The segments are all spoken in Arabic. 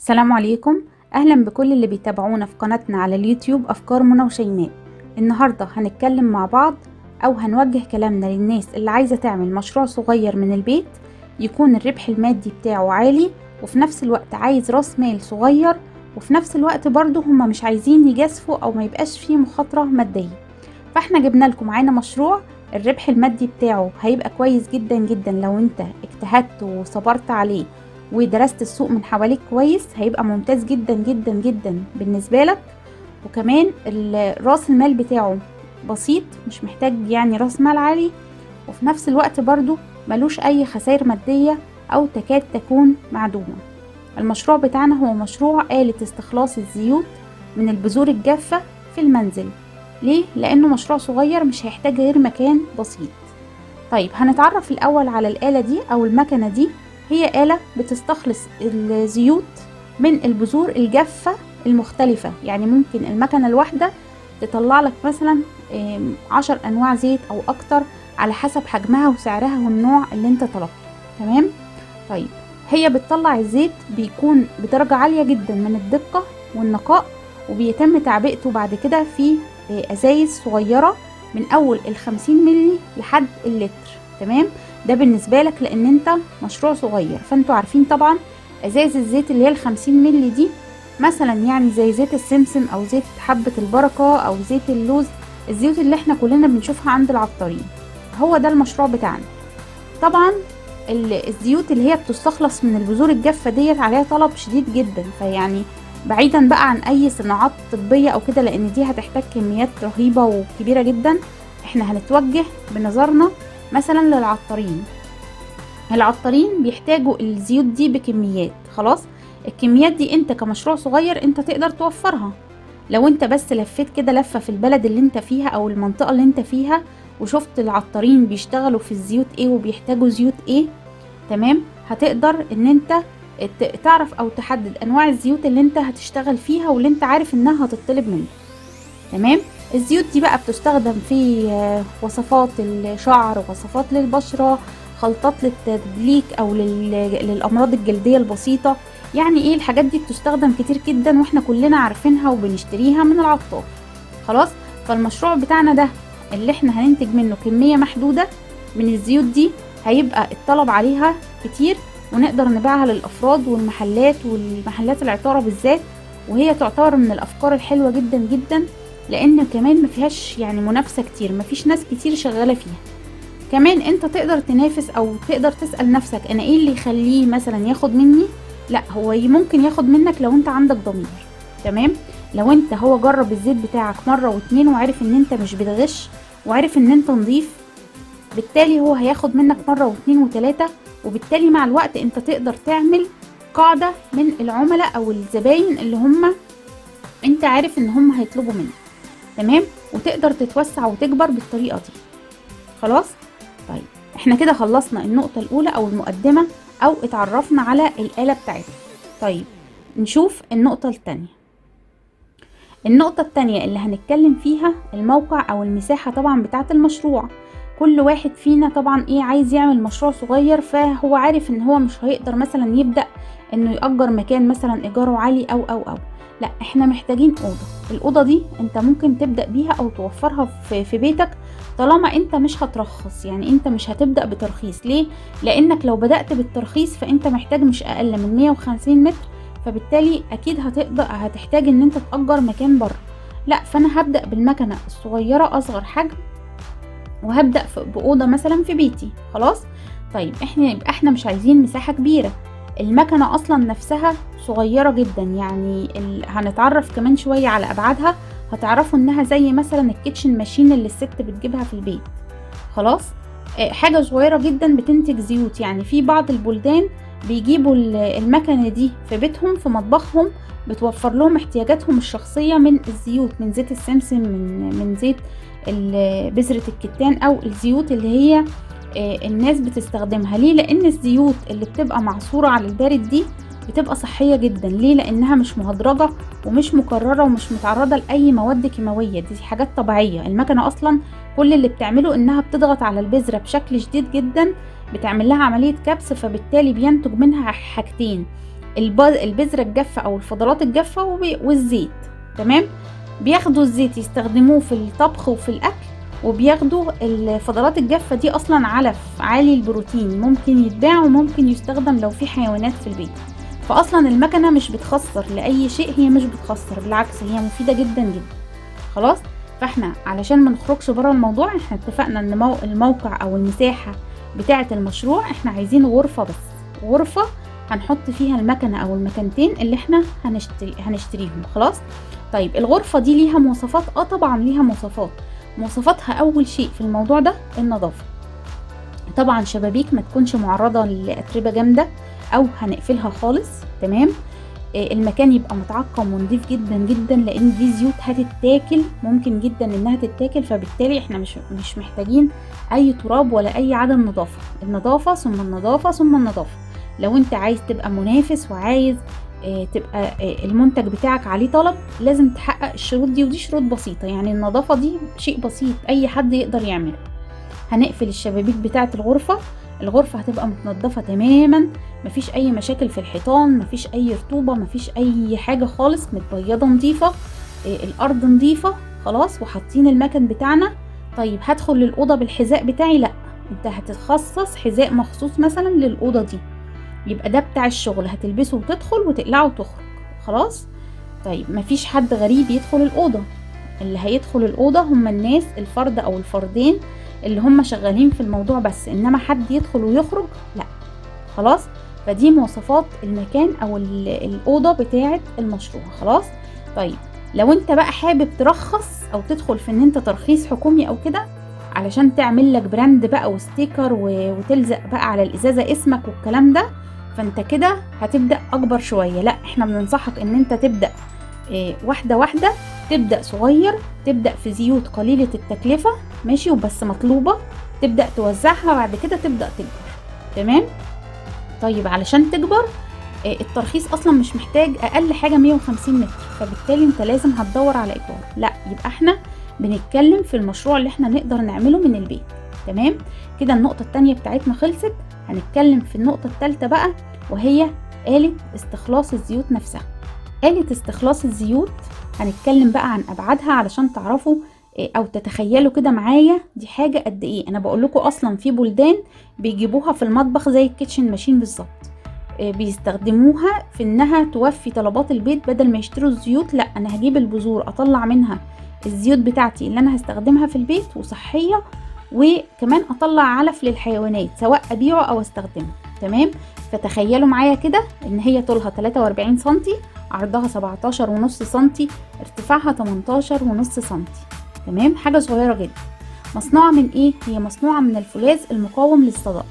السلام عليكم. اهلا بكل اللي بيتابعونا في قناتنا على اليوتيوب افكار منى وشيماء. النهارده هنتكلم مع بعض او هنوجه كلامنا للناس اللي عايزه تعمل مشروع صغير من البيت، يكون الربح المادي بتاعه عالي وفي نفس الوقت عايز راس مال صغير، وفي نفس الوقت برضو هما مش عايزين يجازفوا او ما يبقاش فيه مخاطره ماديه. فاحنا جبنا لكم معانا مشروع الربح المادي بتاعه هيبقى كويس جدا جدا لو انت اجتهدت وصبرت عليه ودرست السوق من حواليك كويس، هيبقى ممتاز جدا جدا جدا بالنسبة لك. وكمان راس المال بتاعه بسيط، مش محتاج يعني راس مال عالي، وفي نفس الوقت برضو ملوش اي خسائر مادية او تكاد تكون معدومة. المشروع بتاعنا هو مشروع آلة استخلاص الزيوت من البذور الجافة في المنزل. ليه؟ لانه مشروع صغير مش هيحتاج غير مكان بسيط. طيب هنتعرف الاول على الآلة دي او المكنة دي. هي آلة بتستخلص الزيوت من البذور الجافة المختلفة، يعني ممكن المكنة الواحدة تطلع لك مثلا 10 أنواع زيت أو أكتر على حسب حجمها وسعرها والنوع اللي انت طلبته. تمام؟ طيب هي بتطلع الزيت بيكون بدرجة عالية جدا من الدقة والنقاء، وبيتم تعبئته بعد كده في أزايز صغيرة من أول 50 ملي لحد اللتر. تمام؟ ده بالنسبة لك لان انت مشروع صغير، فانتوا عارفين طبعا ازاز الزيت اللي هي ال50 ملي دي مثلا يعني زي زيت السمسم او زيت حبة البركة او زيت اللوز، الزيوت اللي احنا كلنا بنشوفها عند العطارين. هو ده المشروع بتاعنا. طبعا الزيوت اللي هي بتستخلص من البذور الجافة ديت عليها طلب شديد جدا، فيعني بعيدا بقى عن اي صناعات طبية او كده، لان دي هتحتاج كميات رهيبة وكبيرة جدا. احنا هنتوجه بنظرنا مثلا للعطارين. العطارين بيحتاجوا الزيوت دي بكميات، خلاص الكميات دي انت كمشروع صغير انت تقدر توفرها. لو انت بس لفيت كده لفة في البلد اللي انت فيها او المنطقة اللي انت فيها وشفت العطارين بيشتغلوا في الزيوت ايه وبيحتاجوا زيوت ايه، تمام، هتقدر ان انت تعرف او تحدد انواع الزيوت اللي انت هتشتغل فيها واللي انت عارف انها هتطلب منك. تمام. الزيوت دي بقى بتستخدم في وصفات الشعر، وصفات للبشرة، خلطات للتدليك او للامراض الجلدية البسيطة. يعني ايه الحاجات دي بتستخدم كتير جدا واحنا كلنا عارفينها وبنشتريها من العطار. خلاص. فالمشروع بتاعنا ده اللي احنا هننتج منه كمية محدودة من الزيوت دي هيبقى الطلب عليها كتير، ونقدر نبيعها للافراد والمحلات العطارة بالذات، وهي تعتبر من الافكار الحلوة جدا جدا، لان كمان ما فيهاش يعني منافسة كتير، ما فيش ناس كتير شغالة فيها. كمان انت تقدر تنافس او تقدر تسأل نفسك انا ايه اللي يخليه مثلا ياخد مني. لا، هو ممكن ياخد منك لو انت عندك ضمير. تمام. لو انت هو جرب الزيت بتاعك مرة واتنين وعرف ان انت مش بتغش وعرف ان انت نظيف، بالتالي هو هياخد منك مرة واتنين وتلاتة، وبالتالي مع الوقت انت تقدر تعمل قاعدة من العملاء او الزباين اللي هم انت عارف ان هم هيطلبوا منك. تمام. وتقدر تتوسع وتكبر بالطريقة دي. خلاص. طيب احنا كده خلصنا النقطة الاولى او المقدمة او اتعرفنا على الآلة بتاعتنا. طيب نشوف النقطة التانية. النقطة التانية اللي هنتكلم فيها الموقع او المساحة طبعا بتاعت المشروع. كل واحد فينا طبعا ايه عايز يعمل مشروع صغير، فهو عارف ان هو مش هيقدر مثلا يبدأ انه يأجر مكان مثلا ايجاره عالي او لا، احنا محتاجين الأوضة دي انت ممكن تبدأ بيها او توفرها في بيتك، طالما انت مش هترخص، يعني انت مش هتبدأ بترخيص. ليه؟ لانك لو بدأت بالترخيص فانت محتاج مش اقل من 150 متر، فبالتالي اكيد هتحتاج ان انت تأجر مكان بره. لا، فانا هبدأ بالمكنة الصغيرة اصغر حجم، وهبدأ بأوضة مثلا في بيتي. خلاص. طيب احنا مش عايزين مساحة كبيرة، المكنة اصلا نفسها صغيرة جدا، يعني هنتعرف كمان شوية على ابعادها، هتعرفوا انها زي مثلا الكيتشن ماشين اللي الست بتجيبها في البيت. خلاص. حاجة صغيرة جدا بتنتج زيوت، يعني في بعض البلدان بيجيبوا المكنة دي في بيتهم في مطبخهم، بتوفر لهم احتياجاتهم الشخصية من الزيوت، من زيت السمسم، من زيت بذرة الكتان، او الزيوت اللي هي الناس بتستخدمها. ليه؟ لان الزيوت اللي بتبقى معصورة على البارد دي بتبقى صحية جدا. ليه؟ لانها مش مهدرجة ومش مكررة ومش متعرضة لاي مواد كيماوية، دي حاجات طبيعية. المكنة اصلا كل اللي بتعمله انها بتضغط على البذرة بشكل شديد جدا، بتعمل لها عملية كبس، فبالتالي بينتج منها حاجتين: البذرة الجافة او الفضلات الجافة والزيت. تمام. بياخدوا الزيت يستخدموه في الطبخ وفي الاكل، وبياخدوا الفضلات الجافة دي اصلا علف عالي البروتين، ممكن يتباع وممكن يستخدم لو في حيوانات في البيت. فاصلا المكنة مش بتخسر لاي شيء، هي مش بتخسر، بالعكس هي مفيدة جدا جدا. خلاص. فاحنا علشان ما نخرجش بره الموضوع، احنا اتفقنا ان الموقع او المساحة بتاعة المشروع احنا عايزين غرفة بس، غرفة هنحط فيها المكنة او المكنتين اللي احنا هنشتريهم. خلاص. طيب الغرفة دي ليها مواصفات؟ طبعا ليها مواصفات. مواصفاتها اول شيء في الموضوع ده النظافة. طبعا شبابيك ما تكونش معرضة لأتربة جامدة او هنقفلها خالص. تمام. المكان يبقى متعقم ونضيف جدا جدا، لان دي زيوت هتتاكل، ممكن جدا انها تتاكل، فبالتالي احنا مش محتاجين اي تراب ولا اي عدم نظافة. النظافة ثم النظافة ثم النظافة. لو انت عايز تبقى منافس وعايز تبقى المنتج بتاعك عليه طلب، لازم تحقق الشروط دي، ودي شروط بسيطة. يعني النظافة دي شيء بسيط اي حد يقدر يعمله. هنقفل الشبابيك بتاعة الغرفة. الغرفة هتبقى متنضفة تماما، مفيش اي مشاكل في الحيطان، مفيش اي رطوبة، مفيش اي حاجة خالص، متبيضة نظيفة، الارض نظيفة. خلاص. وحاطين المكن بتاعنا. طيب هدخل للأوضة بالحذاء بتاعي؟ لا، انت هتتخصص حذاء مخصوص مثلا للأوضة دي، يبقى ده بتاع الشغل، هتلبسه وتدخل وتقلعه وتخرج. خلاص. طيب مفيش حد غريب يدخل الأوضة. اللي هيدخل الأوضة هم الناس، الفرد أو الفردين اللي هم شغالين في الموضوع بس، إنما حد يدخل ويخرج لا. خلاص. فدي مواصفات المكان أو الأوضة بتاعة المشروع. خلاص. طيب لو انت بقى حابب ترخص أو تدخل في إن انت ترخيص حكومي أو كده، علشان تعمل لك براند بقى وستيكر وتلزق بقى على الإزازة اسمك والكلام ده، فانت كده هتبدأ أكبر شوية. لا، احنا بننصحك إن انت تبدأ واحدة واحدة، تبدأ صغير، تبدأ في زيوت قليلة التكلفة، ماشي، وبس مطلوبة، تبدأ توزعها، بعد كده تبدأ تكبر. تمام. طيب علشان تكبر، الترخيص اصلا مش محتاج، اقل حاجة 150 متر، فبالتالي انت لازم هتدور على ايجار. لا، يبقى احنا بنتكلم في المشروع اللي احنا نقدر نعمله من البيت. تمام. كده النقطة التانية بتاعتنا خلصت. هنتكلم في النقطة التالتة بقى، وهي آلة استخلاص الزيوت نفسها. آلة استخلاص الزيوت هنتكلم بقى عن أبعادها علشان تعرفوا أو تتخيلوا كده معايا دي حاجة قد إيه. أنا بقولكوا أصلا في بلدان بيجيبوها في المطبخ زي الكيتشن ماشين بالظبط، بيستخدموها في إنها توفي طلبات البيت. بدل ما يشتروا الزيوت، لا، أنا هجيب البذور أطلع منها الزيوت بتاعتي اللي أنا هستخدمها في البيت وصحية، وكمان أطلع علف للحيوانات سواء أبيعه أو استخدمه. تمام. فتخيلوا معايا كده إن هي طولها 43 سنتي، عرضها 17.5 سنتي، ارتفاعها 18.5 سنتي. تمام. حاجة صغيرة جدا. مصنوعة من ايه؟ هي مصنوعة من الفولاذ المقاوم للصدأ.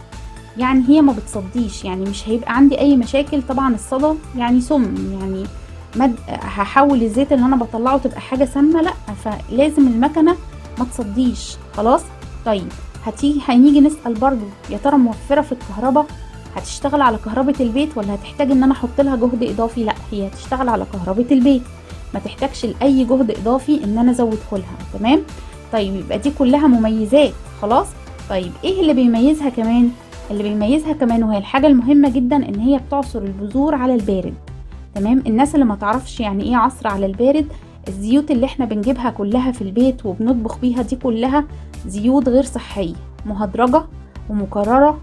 يعني هي ما بتصديش، يعني مش هيبقى عندي اي مشاكل. طبعا الصدى يعني سم، يعني هحول الزيت اللي انا بطلعه تبقى حاجة سامة، لا، فلازم المكنة ما تصديش. خلاص. طيب هنيجي نسأل برضو، يا ترى موفرة في الكهرباء؟ هتشتغل على كهرباء البيت ولا هتحتاج ان انا احط لها جهد اضافي؟ لا، هي هتشتغل على كهرباء البيت، ما تحتاجش لاي جهد اضافي ان انا ازوده لها. تمام. طيب يبقى دي كلها مميزات. خلاص. طيب ايه اللي بيميزها كمان؟ اللي بيميزها كمان وهي الحاجة المهمة جدا، ان هي بتعصر البذور على البارد. تمام. الناس اللي ما تعرفش يعني ايه عصر على البارد، الزيوت اللي احنا بنجيبها كلها في البيت وبنطبخ بيها دي كلها زيوت غير صحية، مهدرجة ومكررة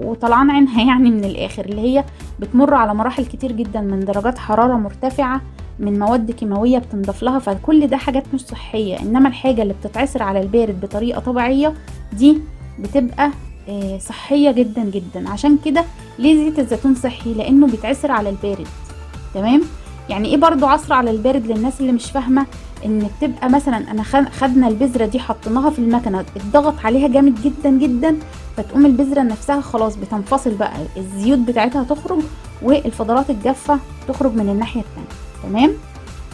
وطلعان عينها، يعني من الاخر، اللي هي بتمر على مراحل كتير جدا من درجات حرارة مرتفعة، من مواد كيماوية بتنضاف لها، فكل ده حاجات مش صحية. انما الحاجة اللي بتتعصر على البارد بطريقة طبيعية دي بتبقى صحية جدا جدا. عشان كده ليه زيت الزيتون صحي؟ لانه بيتعصر على البارد. تمام. يعني ايه برضو عصر على البارد للناس اللي مش فاهمة؟ ان بتبقى مثلا انا خدنا البذرة دي حطيناها في المكنة، اتضغط عليها جامد جدا جدا، فتقوم البذرة نفسها خلاص بتنفصل بقى، الزيوت بتاعتها تخرج والفضلات الجافة تخرج من الناحية التانية. تمام.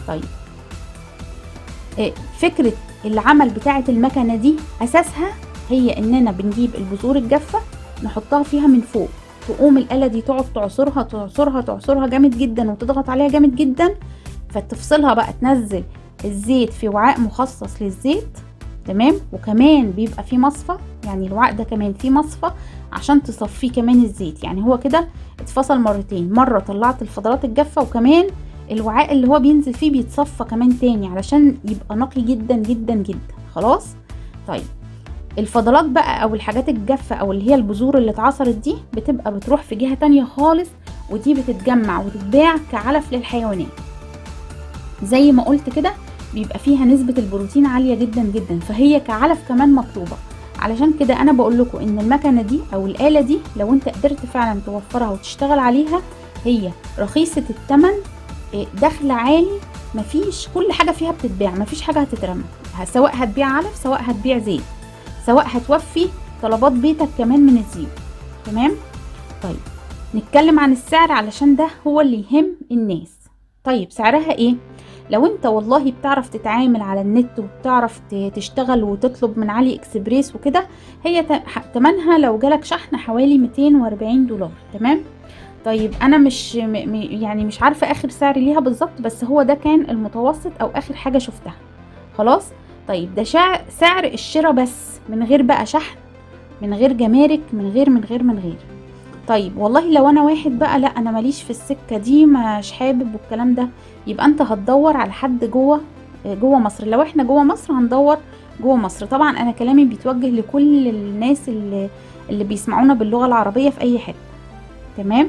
طيب فكرة العمل بتاعة المكنة دي اساسها هي اننا بنجيب البذور الجافة نحطها فيها من فوق، تقوم الآلة دي تقعد تعصرها تعصرها تعصرها جامد جدا وتضغط عليها جامد جدا، فتفصلها بقى، تنزل الزيت في وعاء مخصص للزيت. تمام. وكمان بيبقى فيه مصفى، يعني الوعاء ده كمان فيه مصفى عشان تصفيه كمان الزيت. يعني هو كده اتفصل مرتين، مرة طلعت الفضلات الجافة، وكمان الوعاء اللي هو بينزل فيه بيتصفى كمان تاني علشان يبقى نقي جدا جدا جدا. خلاص. طيب الفضلات بقى او الحاجات الجافة او اللي هي البذور اللي اتعصرت دي بتبقى بتروح في جهة تانية خالص، ودي بتتجمع وتتباع كعلف للحيوانات. زي ما قلت كده بيبقى فيها نسبة البروتين عالية جدا جدا، فهي كعلف كمان مطلوبة. علشان كده انا بقول لكم ان المكنة دي او الآلة دي لو انت قدرت فعلا توفرها وتشتغل عليها، هي رخيصة الثمن، دخل عالي، مفيش، كل حاجة فيها بتتباع، مفيش حاجة هتترمى، سواء هتبيع علف سواء هتبيع زيت سواء هتوفي طلبات بيتك كمان من الزيوت. تمام. طيب نتكلم عن السعر علشان ده هو اللي يهم الناس. طيب سعرها ايه؟ لو انت والله بتعرف تتعامل على النت وبتعرف تشتغل وتطلب من علي اكسبريس وكده، هي تمنها لو جالك شحن حوالي 240 دولار. تمام. طيب انا مش يعني مش عارفة اخر سعر ليها بالظبط، بس هو ده كان المتوسط او اخر حاجة شفتها. خلاص. طيب ده سعر الشراء بس، من غير بقى شحن، من غير جمارك، من غير. طيب والله لو انا واحد بقى لا انا ماليش في السكة دي، مش حابب والكلام ده، يبقى انت هتدور على حد جوه مصر. لو احنا جوه مصر هندور جوه مصر. طبعا انا كلامي بيتوجه لكل الناس اللي بيسمعونا باللغة العربية في اي حتة. تمام.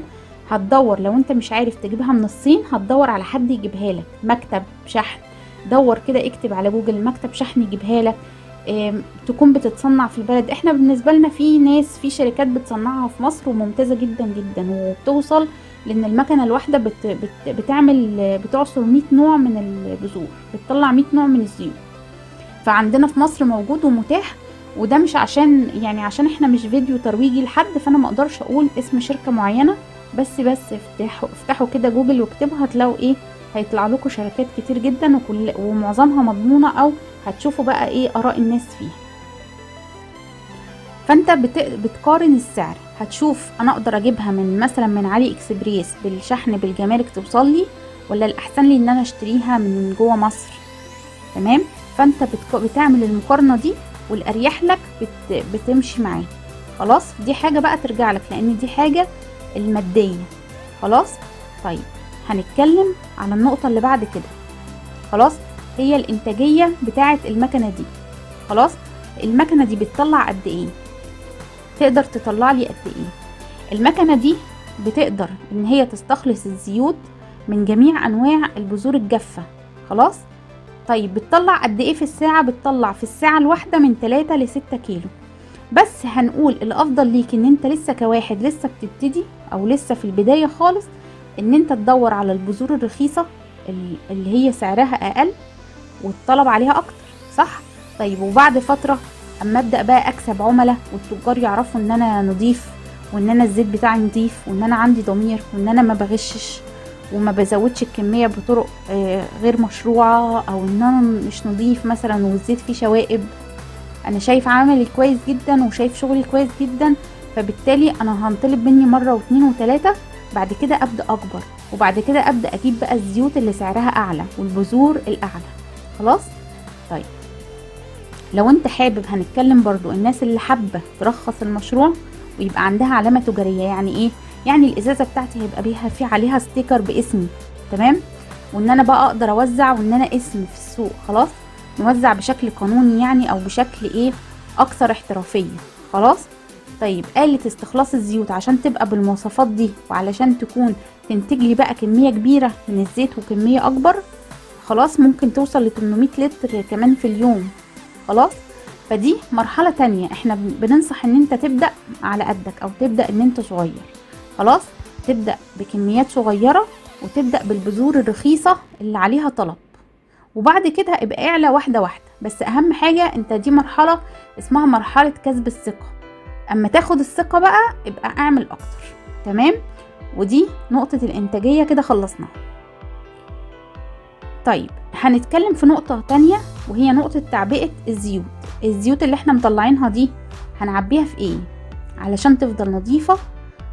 هتدور لو انت مش عارف تجيبها من الصين، هتدور على حد يجيبها لك، مكتب شحن. دور كده، اكتب على جوجل مكتب شحن يجيبها لك، تكون بتتصنع في البلد. احنا بالنسبة لنا في شركات بتصنعها في مصر وممتازة جدا جدا، وبتوصل لان المكنة الواحدة بتعصر 100 نوع من البذور، بتطلع 100 نوع من الزيوت. فعندنا في مصر موجود ومتاح. وده مش عشان احنا مش فيديو ترويجي لحد، فانا ما اقدرش اقول اسم شركة معينة، بس افتحوا كده جوجل واكتبوا، هتلاقوا ايه، هيطلع لكم شركات كتير جدا ومعظمها مضمونة، او هتشوفوا بقى ايه اراء الناس فيها. فانت بتقارن السعر، هتشوف انا اقدر اجيبها مثلا من علي اكسبريس بالشحن بالجمارك توصل لي، ولا الاحسن لي ان انا اشتريها من جوه مصر. تمام. فانت بتعمل المقارنة دي، والاريح لك بتمشي معاه. خلاص. دي حاجة بقى ترجع لك، لان دي حاجة المادية. خلاص. طيب هنتكلم على النقطة اللي بعد كده. خلاص. هي الانتاجية بتاعة المكنة دي. خلاص. المكنة دي بتطلع قد ايه؟ تقدر تطلع لي قد ايه؟ المكنة دي بتقدر ان هي تستخلص الزيوت من جميع انواع البذور الجافة. خلاص. طيب بتطلع قد ايه في الساعة؟ بتطلع في الساعة الواحدة من 3 ل 6 كيلو. بس هنقول الافضل ليك ان انت لسه كواحد لسه بتبتدي او لسه في البداية خالص، ان انت تدور على البذور الرخيصة اللي هي سعرها اقل والطلب عليها اكتر. صح. طيب وبعد فترة اما ابدأ بقى اكسب عملاء والتجار يعرفوا ان انا نضيف، وان انا الزيت بتاعي نضيف، وان انا عندي ضمير، وان انا ما بغشش وما بزودش الكمية بطرق غير مشروعة، او ان انا مش نضيف مثلا والزيت فيه شوائب، انا شايف عملي كويس جدا وشايف شغلي كويس جدا، فبالتالي انا هنطلب مني مرة واثنين وثلاثة، بعد كده ابدأ اكبر، وبعد كده ابدأ اجيب بقى الزيوت اللي سعرها اعلى والبذور الاعلى. خلاص. طيب لو انت حابب، هنتكلم برضو الناس اللي حابة ترخص المشروع ويبقى عندها علامة تجارية. يعني ايه؟ يعني الازازة بتاعتي هيبقى بيها في عليها ستيكر باسمي. تمام. وان انا بقى اقدر اوزع، وان انا اسمي في السوق. خلاص. نوزع بشكل قانوني يعني، او بشكل ايه اكثر احترافية. خلاص. طيب آلة استخلاص الزيوت عشان تبقى بالمواصفات دي، وعلشان تكون تنتج لي بقى كمية كبيرة من الزيت وكمية اكبر، خلاص ممكن توصل ل 800 لتر كمان في اليوم. خلاص. فدي مرحلة تانية، احنا بننصح ان انت تبدأ على قدك، او تبدأ ان انت صغير. خلاص. تبدأ بكميات صغيرة، وتبدأ بالبذور الرخيصة اللي عليها طلب، وبعد كده ابقى اعلى واحدة واحدة. بس اهم حاجة انت دي مرحلة اسمها مرحلة كسب الثقة. اما تاخد الثقة بقى ابقى اعمل اكتر. تمام. ودي نقطة الانتاجية كده خلصناها. طيب هنتكلم في نقطة تانية، وهي نقطة تعبئة الزيوت. الزيوت اللي احنا مطلعينها دي هنعبيها في ايه علشان تفضل نظيفة؟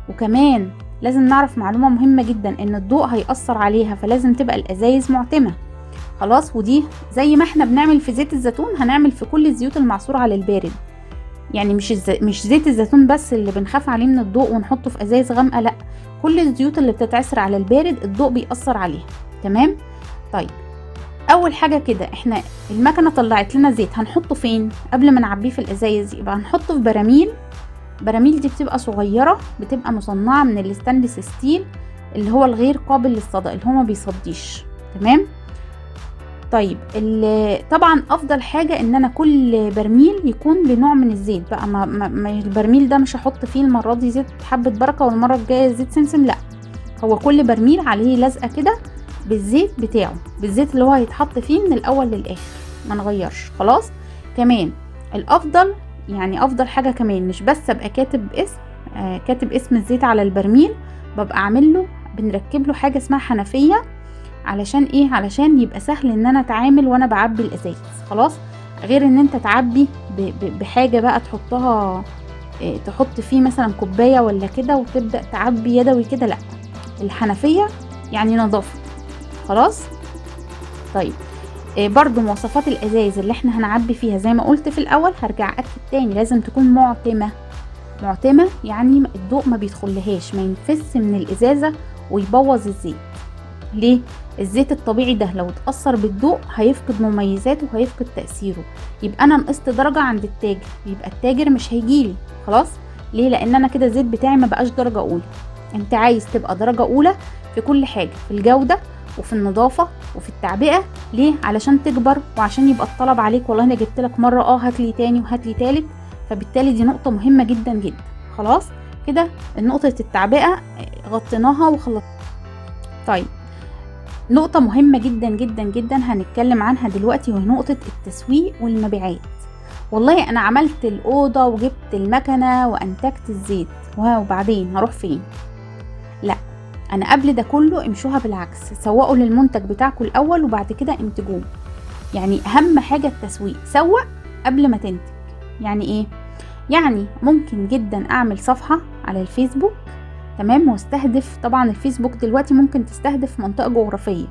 وكمان لازم نعرف معلومة مهمة جدا، ان الضوء هيأثر عليها، فلازم تبقى الازايز معتمة. خلاص. ودي زي ما احنا بنعمل في زيت الزيتون هنعمل في كل الزيوت المعصورة على البارد. يعني مش زيت الزيتون بس اللي بنخاف عليه من الضوء ونحطه في ازايز غامقه، لا، كل الزيوت اللي بتتعصر على البارد الضوء بيأثر عليها. تمام. طيب اول حاجه كده احنا المكنه طلعت لنا زيت، هنحطه فين قبل ما نعبيه في الازايز؟ يبقى هنحطه في براميل دي بتبقى صغيره، بتبقى مصنعه من الستانلس ستيل اللي هو الغير قابل للصدأ، اللي هو ما بيصديش. تمام. طيب طبعا افضل حاجه ان انا كل برميل يكون بنوع من الزيت بقى، ما البرميل ده مش هحط فيه المره دي زيت حبه بركه والمره الجايه زيت سمسم، لا، هو كل برميل عليه لزقه كده بالزيت بتاعه، بالزيت اللي هو هيتحط فيه من الاول للاخر، ما نغيرش. خلاص. كمان الافضل، يعني افضل حاجه كمان، مش بس ابقى كاتب اسم الزيت على البرميل، ببقى بنركب له حاجه اسمها حنفيه. علشان ايه؟ علشان يبقى سهل ان انا اتعامل وانا بعبي الازايز. خلاص. غير ان انت تعبي بحاجه بقى تحطها، تحط فيه مثلا كوبايه ولا كده وتبدا تعبي يدوي كده، لا، الحنفيه يعني نظافه. خلاص. طيب برضو مواصفات الازايز اللي احنا هنعبي فيها زي ما قلت في الاول، هرجع اكد تاني، لازم تكون معتمه. يعني الضوء ما بيدخلهاش، ما ينفس من الازازه ويبوظ الزيت. ليه؟ الزيت الطبيعي ده لو اتأثر بالضوء هيفقد مميزاته وهيفقد تأثيره، يبقى انا نقصت درجة عند التاجر، يبقى التاجر مش هيجيلي. خلاص. ليه؟ لان انا كده الزيت بتاعي ما بقاش درجة اولى. انت عايز تبقى درجة اولى في كل حاجة، في الجودة وفي النظافة وفي التعبئة. ليه؟ علشان تكبر وعشان يبقى الطلب عليك، والله انا جبت لك مرة هاتلي تاني وهاتلي تالت، فبالتالي دي نقطة مهمة جدا جدا. خلاص كده نقطة التعبئة غطيناها وخلصنا. طيب نقطة مهمة جدا جدا جدا هنتكلم عنها دلوقتي، وهي نقطة التسويق والمبيعات. والله انا عملت الأوضة وجبت المكنة وانتجت الزيت، وبعدين هروح فين؟ لا، انا قبل ده كله امشوها بالعكس، سوقوا للمنتج بتاعكم الاول وبعد كده انتجوه. يعني اهم حاجة التسويق، سوق قبل ما تنتج. يعني ايه؟ يعني ممكن جدا اعمل صفحة على الفيسبوك، تمام، واستهدف، طبعا الفيسبوك دلوقتي ممكن تستهدف منطقة جغرافية،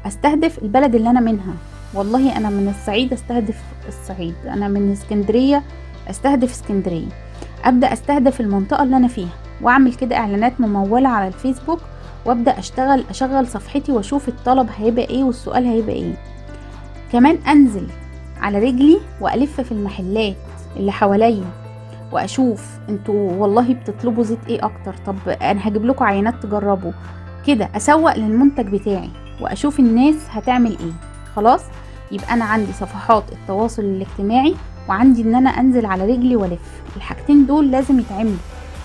استهدف البلد اللي انا منها. والله انا من الصعيد استهدف الصعيد، انا من اسكندرية استهدف اسكندرية، ابدأ استهدف المنطقة اللي انا فيها، واعمل كده اعلانات ممولة على الفيسبوك، وابدأ اشغل صفحتي واشوف الطلب هيبقى ايه والسؤال هيبقى ايه. كمان انزل على رجلي والف في المحلات اللي حواليا واشوف انتوا والله بتطلبوا زيت ايه اكتر، طب انا هجيب لكم عينات تجربوا كده، اسوق للمنتج بتاعي واشوف الناس هتعمل ايه. خلاص. يبقى انا عندي صفحات التواصل الاجتماعي، وعندي ان انا انزل على رجلي والف. الحاجتين دول لازم يتعملوا.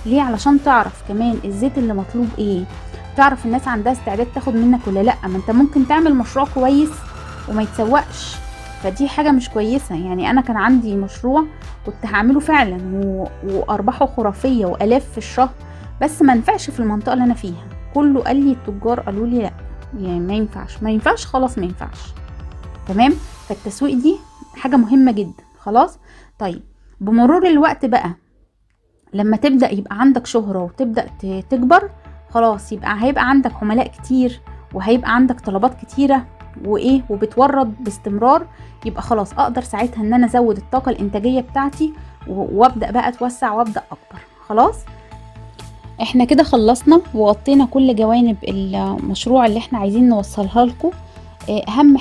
ليه؟ علشان تعرف كمان الزيت اللي مطلوب ايه، تعرف الناس عندها استعداد تاخد منك ولا لا. ما انت ممكن تعمل مشروع كويس وما يتسوقش، فدي حاجة مش كويسة. يعني انا كان عندي مشروع كنت هعمله فعلا وارباحه خرافية والاف في الشهر، بس ما نفعش في المنطقة اللي انا فيها. كله قال لي، التجار قالوا لي لا، يعني ما ينفعش، خلاص ما ينفعش. تمام. فالتسويق دي حاجة مهمة جدا. خلاص. طيب بمرور الوقت بقى، لما تبدأ يبقى عندك شهرة وتبدأ تكبر، خلاص يبقى هيبقى عندك عملاء كتير، وهيبقى عندك طلبات كتيرة وبتورد باستمرار، يبقى خلاص اقدر ساعتها ان انا ازود الطاقة الانتاجية بتاعتي وابدأ بقى اتوسع وابدأ اكبر. خلاص. احنا كده خلصنا وغطينا كل جوانب المشروع اللي احنا عايزين نوصلها لكم. اهم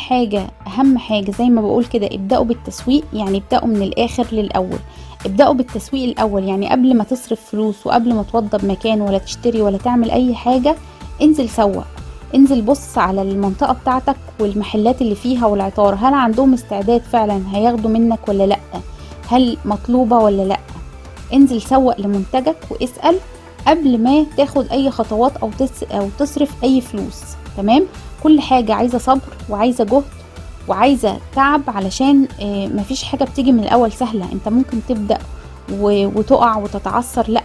حاجة زي ما بقول كده، ابدأوا بالتسويق، يعني ابدأوا من الاخر للاول. ابدأوا بالتسويق الاول، يعني قبل ما تصرف فلوس وقبل ما توضب مكان ولا تشتري ولا تعمل اي حاجة، انزل سوق، انزل بص على المنطقة بتاعتك والمحلات اللي فيها والعطار، هل عندهم استعداد فعلا هياخدوا منك ولا لا، هل مطلوبة ولا لا. انزل سوق لمنتجك واسأل قبل ما تاخد اي خطوات او تصرف اي فلوس. تمام. كل حاجة عايزة صبر وعايزة جهد وعايزة تعب، علشان مفيش حاجة بتيجي من الاول سهلة. انت ممكن تبدأ وتقع وتتعثر، لا،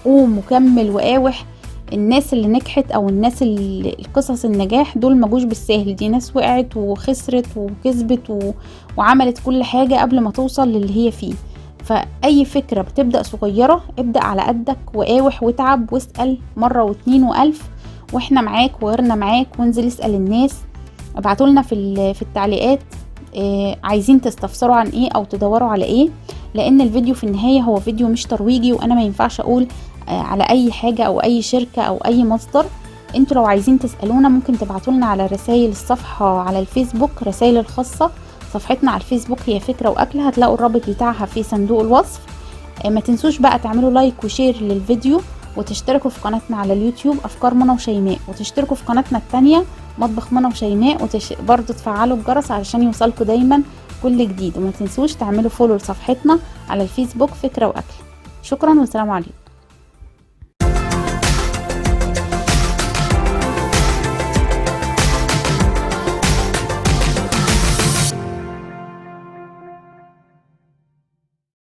قوم وكمل وقاوح. الناس اللي نجحت او الناس اللي قصص النجاح دول مجوش بالساهل، دي ناس وقعت وخسرت وكسبت وعملت كل حاجة قبل ما توصل للي هي فيه. فأي فكرة بتبدأ صغيرة، ابدأ على قدك وقاوح واتعب واسأل مرة واتنين وألف، واحنا معاك وغيرنا معاك. وانزل اسأل الناس، ابعتولنا في التعليقات عايزين تستفسروا عن ايه او تدوروا على ايه. لان الفيديو في النهاية هو فيديو مش ترويجي، وانا ما ينفعش اقول على اي حاجة او اي شركة او اي مصدر. انتوا لو عايزين تسألونا ممكن تبعتولنا على رسائل الصفحة على الفيسبوك، رسائل الخاصة. صفحتنا على الفيسبوك هي فكرة واكل، هتلاقوا الرابط بتاعها في صندوق الوصف. ما تنسوش بقى تعملوا لايك وشير للفيديو، وتشتركوا في قناتنا على اليوتيوب افكار منى وشيماء، وتشتركوا في قناتنا التانية مطبخ منى وشيماء، برضو تفعلوا الجرس علشان يوصلكوا دايما كل جديد. وما تنسوش تعملوا فولو لصفحتنا على الفيسبوك فكرة واكل. شكرا والسلام عليكم.